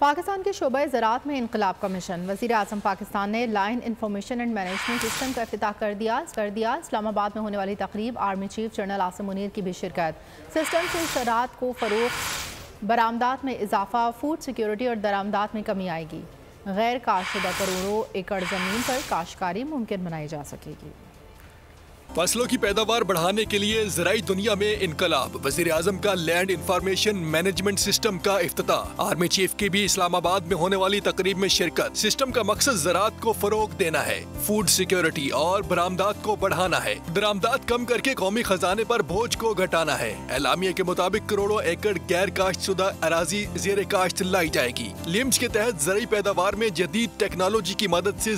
पाकिस्तान के शोबे ज़राअत में इनकलाब का मिशन। वज़ीर आज़म पाकिस्तान ने line information and management system का इफ्तिताह कर दिया। इस्लामाबाद में होने वाली तकरीब army chief general Asim Munir की भी शिरकत। सिस्टम से ज़राअत को फ़रोग़, बरामदात में इजाफा, फूड सिक्योरिटी और दरामदात में कमी आएगी। गैर काशुदा करोड़ों एकड़ ज़मीन पर काश्तकारी मुमकिन बनाई जा सकेगी। फसलों की पैदावार बढ़ाने के लिए ज़राई दुनिया में इनकलाब। वज़ीर आज़म का लैंड इंफॉर्मेशन मैनेजमेंट सिस्टम का इफ्तिताह। आर्मी चीफ की भी इस्लामाबाद में होने वाली तकरीब में शिरकत। सिस्टम का मकसद ज़राअत को फरोग देना है, फूड सिक्योरिटी और बरामदात को बढ़ाना है, दरामदात कम करके कौमी खजाने पर बोझ को घटाना है। एलामिया के मुताबिक करोड़ों एकड़ गैर काश्तशुदा अराजी जेर काश्त लाई जाएगी। लिम्स के तहत ज़राई पैदावार में जदीद टेक्नोलॉजी की मदद से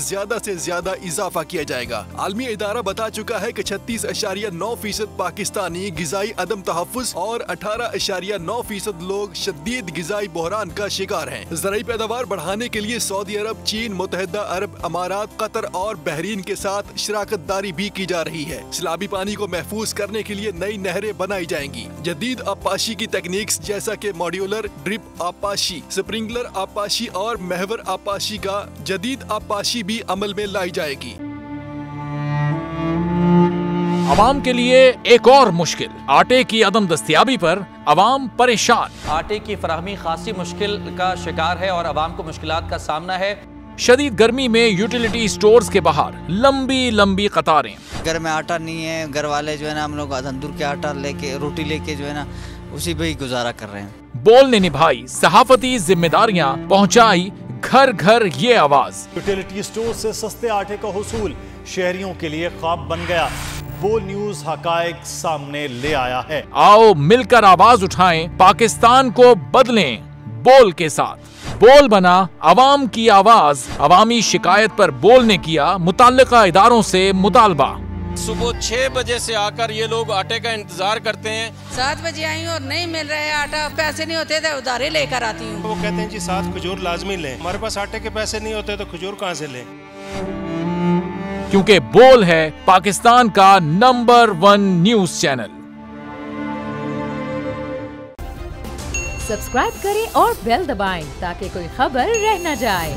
ज्यादा इजाफा किया जाएगा। आलमी इदारा बता चुका है कि 36.9% पाकिस्तानी गिज़ाई अदम तहफ़्फ़ुज़ और 18.9% लोग शदीद गिज़ाई बहरान का शिकार हैं। ज़राई पैदावार बढ़ाने के लिए सऊदी अरब, चीन, मुत्तहिदा अरब अमारात, कतर और बहरीन के साथ शराकत दारी भी की जा रही है। सैलाबी पानी को महफूज करने के लिए नई नहरें बनाई जाएंगी। जदीद आबपाशी की टेक्निक्स जैसा कि मॉड्यूलर ड्रिप आबपाशी, स्प्रिंकलर आबपाशी और महवर आबपाशी का जदीद आबपाशी भी अमल में लाई जाएगी। अवाम के लिए एक और मुश्किल, आटे की अदम दस्तियाबी पर अवाम परेशान। आटे की फराहमी खासी मुश्किल का शिकार है और अवाम को मुश्किलात का सामना है। शदीद गर्मी में यूटिलिटी स्टोर्स के बाहर लंबी कतारें। घर में आटा नहीं है, घर वाले जो है ना हम लोग तंदूर के आटा लेके, रोटी लेके जो है ना उसी पे ही गुजारा कर रहे हैं। बोल ने निभाई सहाफती जिम्मेदारियां, पहुंचाई घर घर ये आवाज। यूटिलिटी स्टोर से सस्ते आटे का हुसूल शहरियों के लिए ख्वाब बन गया। बोल न्यूज हकायक सामने ले आया है। आओ मिलकर आवाज उठाएं, पाकिस्तान को बदलें बोल के साथ। बोल बना अवाम की आवाज। अवामी शिकायत पर बोल ने किया मुताल्लिका इदारों से मुतालबा। सुबह 6 बजे से आकर ये लोग आटे का इंतजार करते हैं। 7 बजे आई हूँ और नहीं मिल रहा है आटा, पैसे नहीं होते थे उधारे लेकर आती हूँ। वो कहते हैं जी 7 खजूर लाजमी लें। हमारे पास आटे के पैसे नहीं होते तो खजूर कहाँ से लें? क्योंकि बोल है पाकिस्तान का नंबर 1 न्यूज चैनल। सब्सक्राइब करें और बेल दबाएं ताकि कोई खबर रह न जाए।